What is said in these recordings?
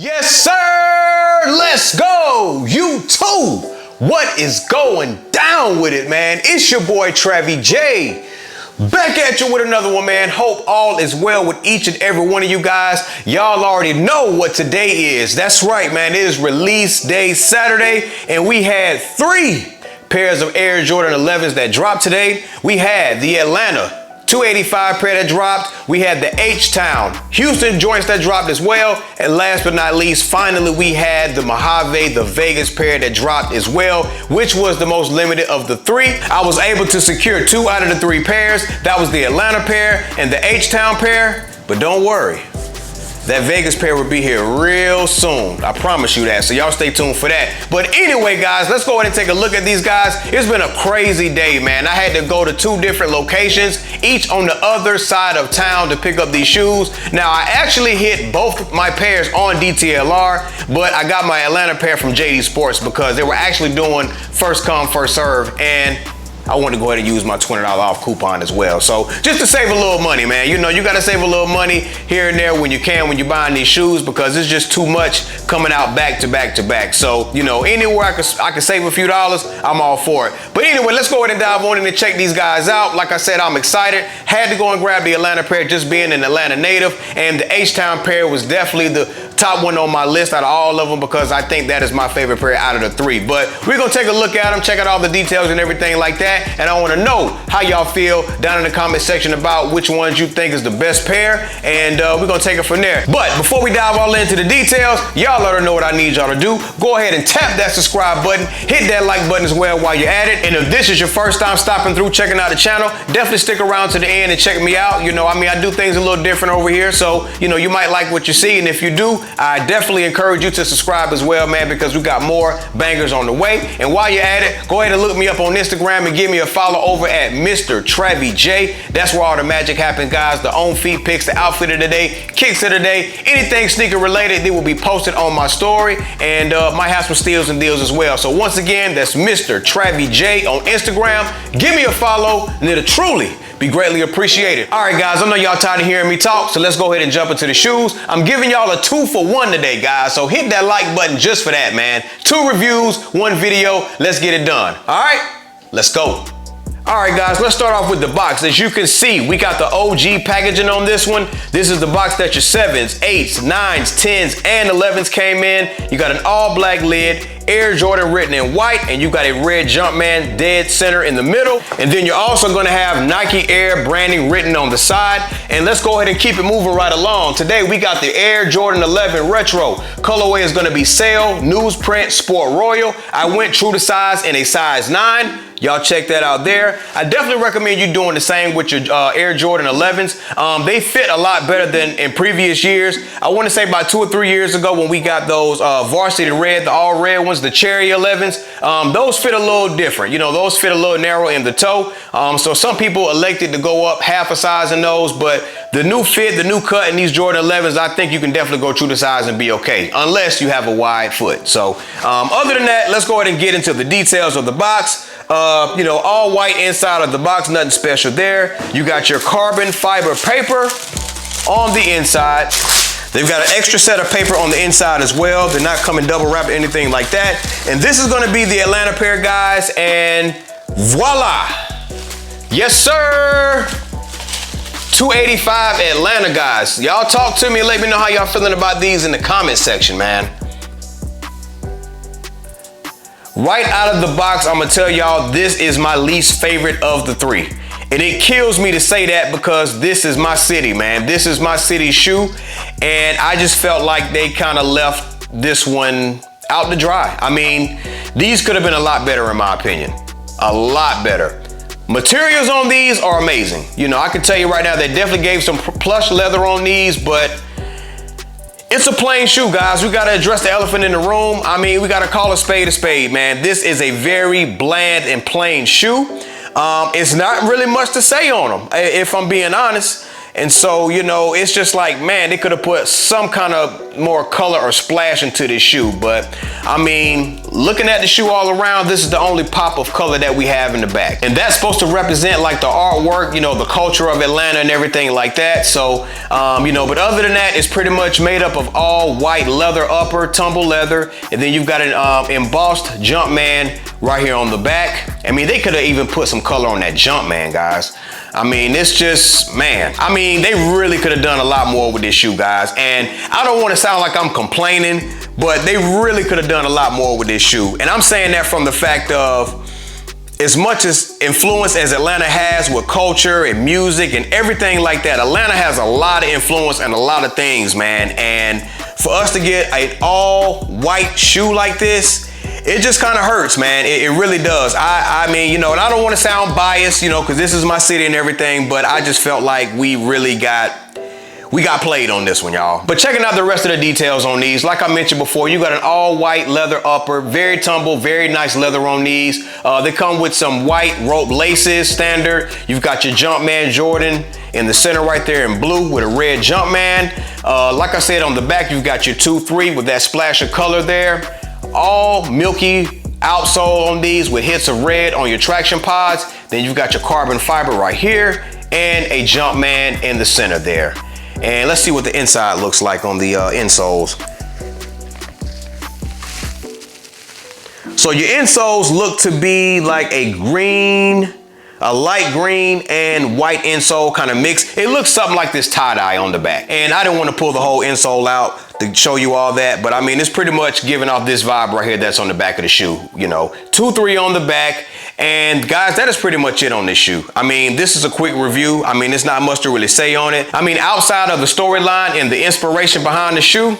Yes, sir. Let's go. You too. What is going down with it, man? It's your boy, Travy J. Back at you with another one, man. Hope all is well with each and every one of you guys. Y'all already know what today is. That's right, man. It is release day Saturday, and we had 3 pairs of Air Jordan 11s that dropped today. We had the Atlanta 285 pair that dropped. We had the H-Town Houston joints that dropped as well. And last but not least, finally, we had the Mojave, the Vegas pair that dropped as well, which was the most limited of the 3. I was able to secure 2 out of the 3 pairs. That was the Atlanta pair and the H-Town pair. But don't worry, that Vegas pair will be here real soon. I promise you that. So y'all stay tuned for that. But anyway, guys, let's go ahead and take a look at these guys. It's been a crazy day, man. I had to go to 2 different locations, each on the other side of town to pick up these shoes. Now, I actually hit both my pairs on DTLR, but I got my Atlanta pair from JD Sports because they were actually doing first come, first serve, and I want to go ahead and use my $20 off coupon as well. So just to save a little money, man. You know, you got to save a little money here and there when you can, when you're buying these shoes, because it's just too much coming out back to back to back. So, you know, anywhere I can save a few dollars, I'm all for it. But anyway, let's go ahead and dive on in and check these guys out. Like I said, I'm excited. Had to go and grab the Atlanta pair, just being an Atlanta native. And the H-Town pair was definitely the top one on my list out of all of them, because I think that is my favorite pair out of the 3. But we're going to take a look at them, check out all the details and everything like that. And I want to know how y'all feel down in the comment section about which ones you think is the best pair. And we're going to take it from there. But before we dive all into the details, y'all already know what I need y'all to do. Go ahead and tap that subscribe button. Hit that like button as well while you're at it. And if this is your first time stopping through, checking out the channel, definitely stick around to the end and check me out. You know, I mean, I do things a little different over here. So, you know, you might like what you see. And if you do, I definitely encourage you to subscribe as well, man, because we got more bangers on the way. And while you're at it, go ahead and look me up on Instagram and give me a follow over at Mr. Travy J. That's where all the magic happens, guys. The on feet pics, the outfit of the day, kicks of the day, anything sneaker related, they will be posted on my story, and might have some steals and deals as well. So once again, that's Mr. Travy J on Instagram. Give me a follow, and it'll truly be greatly appreciated. All right, guys, I know y'all tired of hearing me talk, so let's go ahead and jump into the shoes. I'm giving y'all a 2-for-1 today, guys, so hit that like button just for that, man. 2 reviews, 1 video. Let's get it done. All right, let's go. All right, guys, let's start off with the box. As you can see, we got the OG packaging on this one. This is the box that your 7s, 8s, 9s, 10s, and 11s came in. You got an all black lid, Air Jordan written in white, and you got a red Jumpman dead center in the middle. And then you're also gonna have Nike Air branding written on the side. And let's go ahead and keep it moving right along. Today, we got the Air Jordan 11 Retro. Colorway is gonna be Sail, Newsprint, Sport Royal. I went true to size in a size 9. Y'all check that out there. I definitely recommend you doing the same with your Air Jordan 11s. They fit a lot better than in previous years. I want to say about 2 or 3 years ago when we got those varsity red, the all red ones, the cherry 11s, those fit a little different. You know, those fit a little narrow in the toe. So some people elected to go up half a size in those, but the new fit, the new cut in these Jordan 11s, I think you can definitely go true to size and be okay, unless you have a wide foot. So other than that, let's go ahead and get into the details of the box. You know, all white inside of the box, nothing special there. You got your carbon fiber paper on the inside. They've got an extra set of paper on the inside as well. They're not coming double wrapped or anything like that. And this is gonna be the Atlanta pair, guys, and voila. Yes, sir. 285 Atlanta, guys. Y'all talk to me and let me know how y'all feeling about these in the comment section, man. Right out of the box, I'm gonna tell y'all, this is my least favorite of the 3. And it kills me to say that because this is my city, man. This is my city shoe. And I just felt like they kind of left this one out to dry. I mean, these could have been a lot better in my opinion. A lot better. Materials on these are amazing. You know, I can tell you right now, they definitely gave some plush leather on these, but it's a plain shoe, guys. We gotta address the elephant in the room. I mean, we gotta call a spade, man. This is a very bland and plain shoe. It's not really much to say on them, if I'm being honest. And so, you know, it's just like, man, they could have put some kind of more color or splash into this shoe. But I mean, looking at the shoe all around, this is the only pop of color that we have in the back. And that's supposed to represent like the artwork, you know, the culture of Atlanta and everything like that. So, you know, but other than that, it's pretty much made up of all white leather upper, tumble leather. And then you've got an embossed Jumpman right here on the back. I mean, they could have even put some color on that Jumpman, guys. I mean, it's just, man, I mean, they really could have done a lot more with this shoe, guys. And I don't want to sound like I'm complaining, but they really could have done a lot more with this shoe. And I'm saying that from the fact of, as much as influence as Atlanta has with culture and music and everything like that, Atlanta has a lot of influence and a lot of things, man. And for us to get an all white shoe like this, it just kind of hurts, man. It really does. I mean, you know, and I don't want to sound biased, you know, because this is my city and everything, but I just felt like we got played on this one, y'all. But checking out the rest of the details on these, like I mentioned before, you got an all white leather upper, very tumble, very nice leather on these. They come with some white rope laces, standard. You've got your Jumpman Jordan in the center right there in blue with a red Jumpman. Like I said, on the back, you've got your 2-3 with that splash of color there. All milky outsole on these with hits of red on your traction pods. Then you've got your carbon fiber right here and a Jumpman in the center there. And let's see what the inside looks like on the insoles. So your insoles look to be like a green, a light green and white insole kind of mix. It looks something like this tie-dye on the back. And I didn't want to pull the whole insole out to show you all that, but I mean, it's pretty much giving off this vibe right here that's on the back of the shoe, you know. 2-3 on the back. And guys, that is pretty much it on this shoe. I mean, this is a quick review. I mean, there's not much to really say on it. I mean, outside of the storyline and the inspiration behind the shoe,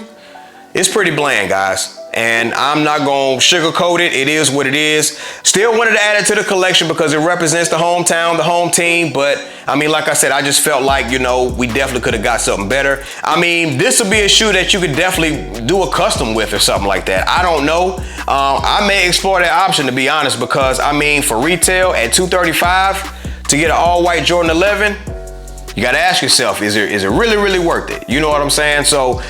it's pretty bland, guys. And I'm not gonna sugarcoat it. It is what it is. Still wanted to add it to the collection because it represents the hometown, the home team. But I mean, like I said, I just felt like, you know, we definitely could have got something better. I mean, this would be a shoe that you could definitely do a custom with or something like that. I don't know. I may explore that option, to be honest, because I mean, for retail at $235 to get an all white Jordan 11, you got to ask yourself, is it really, really worth it? You know what I'm saying? So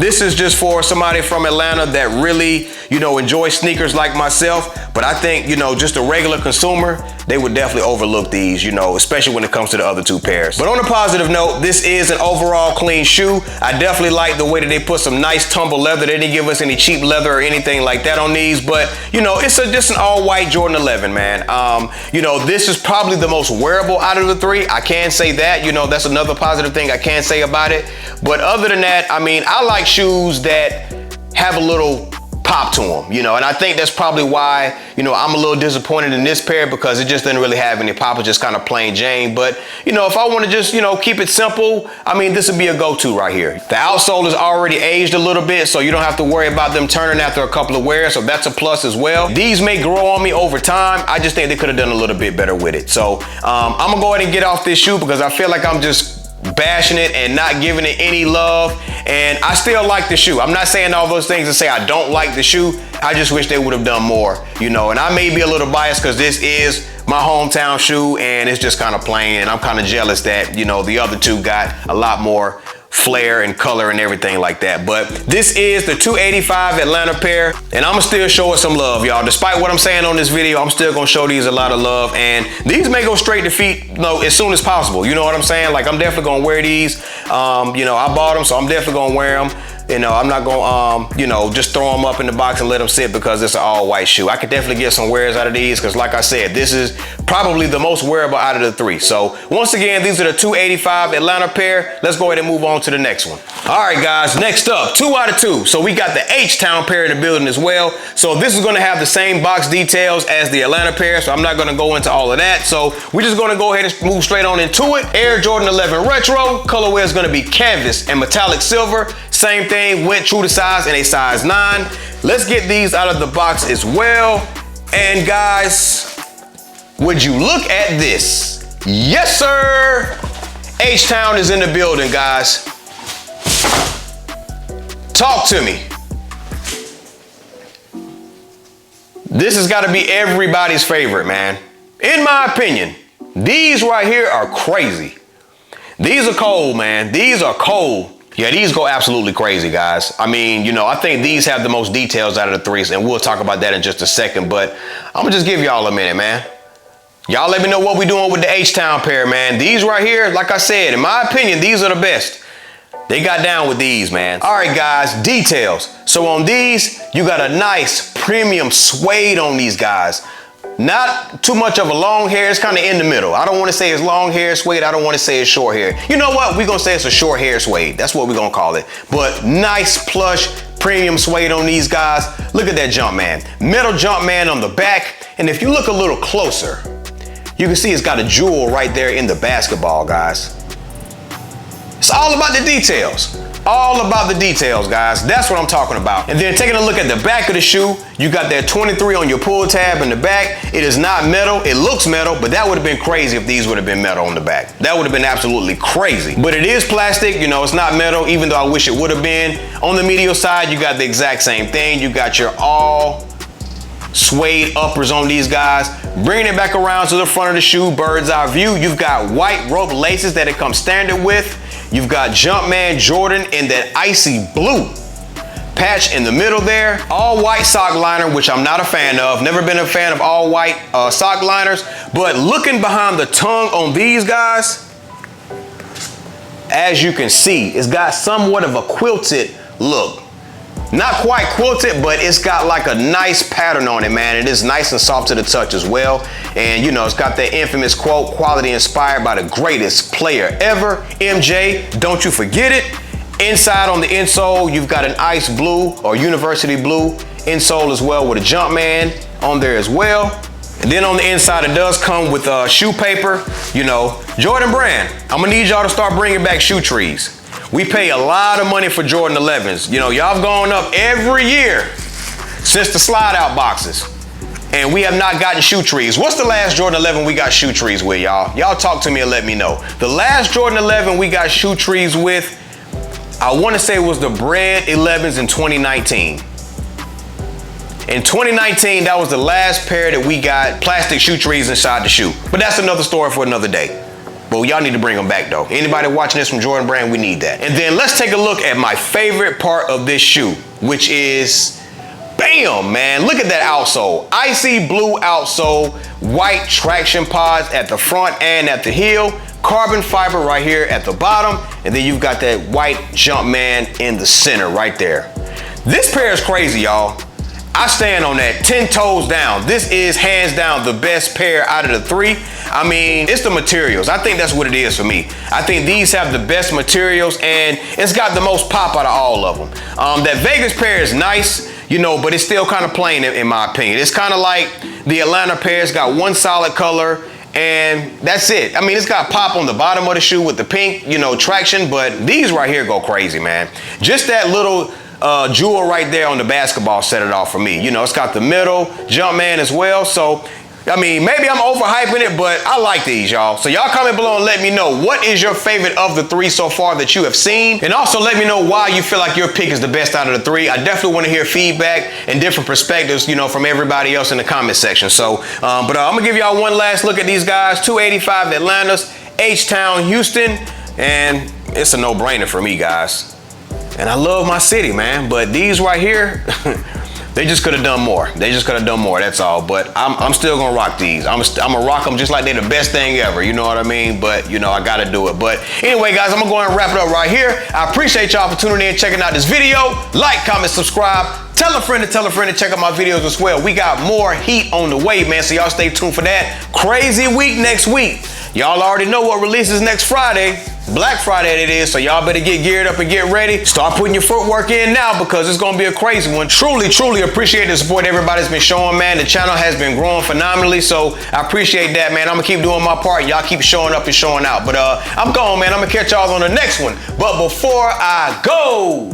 this is just for somebody from Atlanta that really, you know, enjoys sneakers like myself. But I think, you know, just a regular consumer, they would definitely overlook these, you know, especially when it comes to the other two pairs. But on a positive note, this is an overall clean shoe. I definitely like the way that they put some nice tumble leather. They didn't give us any cheap leather or anything like that on these. But, you know, it's just an all white Jordan 11, man. You know, this is probably the most wearable out of the three. I can say that, you know, that's another positive thing I can say about it. But other than that, I mean, I like shoes that have a little pop to them, you know, and I think that's probably why, you know, I'm a little disappointed in this pair because it just didn't really have any pop. It's just kind of plain Jane. But, you know, if I want to just, you know, keep it simple, I mean, this would be a go-to right here. The outsole is already aged a little bit, so you don't have to worry about them turning after a couple of wears, so that's a plus as well. These may grow on me over time. I just think they could have done a little bit better with it. So I'm gonna go ahead and get off this shoe because I feel like I'm just bashing it and not giving it any love. And I still like the shoe. I'm not saying all those things to say I don't like the shoe. I just wish they would have done more, you know. And I may be a little biased because this is my hometown shoe and it's just kind of plain. And I'm kind of jealous that, you know, the other two got a lot more flair and color and everything like that. But this is the $285 Atlanta pair, and I'm gonna still show it some love, y'all. Despite what I'm saying on this video, I'm still gonna show these a lot of love, and these may go straight to feet, you know, as soon as possible. You know what I'm saying? Like, I'm definitely gonna wear these. You know, I bought them, so I'm definitely gonna wear them. You know, I'm not gonna, you know, just throw them up in the box and let them sit because it's an all white shoe. I could definitely get some wears out of these because, like I said, this is probably the most wearable out of the three. So once again, these are the $285 Atlanta pair. Let's go ahead and move on to the next one. All right, guys, next up, 2 out of 2. So we got the H-Town pair in the building as well. So this is gonna have the same box details as the Atlanta pair, so I'm not gonna go into all of that. So we're just gonna go ahead and move straight on into it. Air Jordan 11 Retro. Colorway is gonna be canvas and metallic silver. Same thing, went true to size in a size 9. Let's get these out of the box as well. And guys, would you look at this? Yes, sir. H-Town is in the building, guys. Talk to me. This has got to be everybody's favorite, man. In my opinion, these right here are crazy. These are cold, man. These are cold. Yeah, these go absolutely crazy, guys. I mean, you know, I think these have the most details out of the threes, and we'll talk about that in just a second, but I'm gonna just give y'all a minute, man. Y'all let me know what we doing with the H-Town pair, man. These right here, like I said, in my opinion, these are the best. They got down with these, man. All right, guys, details. So on these, you got a nice premium suede on these guys. Not too much of a long hair, it's kind of in the middle. I don't want to say it's long hair suede, I don't want to say it's short hair. You know what, we're gonna say it's a short hair suede. That's what we're gonna call it. But nice plush premium suede on these guys. Look at that Jumpman. Metal Jumpman on the back. And if you look a little closer, you can see it's got a jewel right there in the basketball, guys. It's all about the details. All about the details, guys. That's what I'm talking about. And then taking a look at the back of the shoe, you got that 23 on your pull tab in the back. It is not metal. It looks metal, but that would have been crazy if these would have been metal on the back. That would have been absolutely crazy. But it is plastic, you know, it's not metal, even though I wish it would have been. On the medial side, you got the exact same thing. You got your all suede uppers on these guys. Bringing it back around to the front of the shoe, bird's eye view. You've got white rope laces that it comes standard with. You've got Jumpman Jordan in that icy blue patch in the middle there. All white sock liner, which I'm not a fan of. Never been a fan of all white sock liners. But looking behind the tongue on these guys, as you can see, it's got somewhat of a quilted look. Not quite quilted, but it's got like a nice pattern on it, man. It is nice and soft to the touch as well. And you know, it's got that infamous quote, quality inspired by the greatest player ever, MJ, don't you forget it. Inside on the insole, you've got an ice blue or university blue insole as well with a Jumpman on there as well. And then on the inside, it does come with shoe paper, you know, Jordan brand. I'm gonna need y'all to start bringing back shoe trees. We pay a lot of money for Jordan 11s. You know, y'all have gone up every year since the slide out boxes. And we have not gotten shoe trees. What's the last Jordan 11 we got shoe trees with, y'all? Y'all talk to me and let me know. The last Jordan 11 we got shoe trees with, I want to say it was the Bread 11s in 2019. In 2019, that was the last pair that we got plastic shoe trees inside the shoe. But that's another story for another day. But y'all need to bring them back though. Anybody watching this from Jordan Brand, we need that. And then let's take a look at my favorite part of this shoe, which is, bam, man, look at that outsole. Icy blue outsole, white traction pods at the front and at the heel, carbon fiber right here at the bottom, and then you've got that white Jumpman in the center right there. This pair is crazy, y'all. I stand on that 10 toes down. This is hands down the best pair out of the three. I mean, it's the materials. I think that's what it is for me. I think these have the best materials and it's got the most pop out of all of them. That Vegas pair is nice, you know, but it's still kind of plain in my opinion. It's kind of like the Atlanta pair. It's got one solid color and that's it. I mean, it's got pop on the bottom of the shoe with the pink, you know, traction, but these right here go crazy, man. Just that little jewel right there on the basketball set it off for me. You know, it's got the middle Jumpman as well. So, I mean, maybe I'm overhyping it, but I like these, y'all. So y'all comment below and let me know what is your favorite of the three so far that you have seen. And also let me know why you feel like your pick is the best out of the three. I definitely want to hear feedback and different perspectives, you know, from everybody else in the comment section. So, I'm going to give y'all one last look at these guys. 285 Atlanta's, H-Town Houston, and it's a no-brainer for me, guys. And I love my city, man, but these right here, they just could have done more. They just could have done more, that's all. But I'm still gonna rock these. I'm gonna rock them just like they're the best thing ever, you know what I mean? But, you know, I gotta do it. But anyway, guys, I'm gonna go ahead and wrap it up right here. I appreciate y'all for tuning in and checking out this video. Like, comment, subscribe. Tell a friend to check out my videos as well. We got more heat on the way, man, so y'all stay tuned for that. Crazy week next week. Y'all already know what releases next Friday. Black Friday it is, so y'all better get geared up and get ready. Start putting your footwork in now because it's gonna be a crazy one. Truly, truly appreciate the support everybody's been showing, man. The channel has been growing phenomenally, so I appreciate that, man. I'm gonna keep doing my part. Y'all keep showing up and showing out. But I'm gone, man. I'm gonna catch y'all on the next one. But before I go,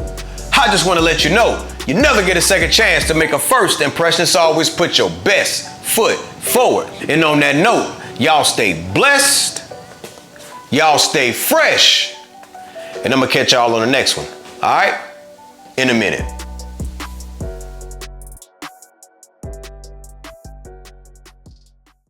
I just wanna let you know, you never get a second chance to make a first impression, so always put your best foot forward. And on that note, y'all stay blessed. Y'all stay fresh. And I'm gonna catch y'all on the next one. All right? In a minute.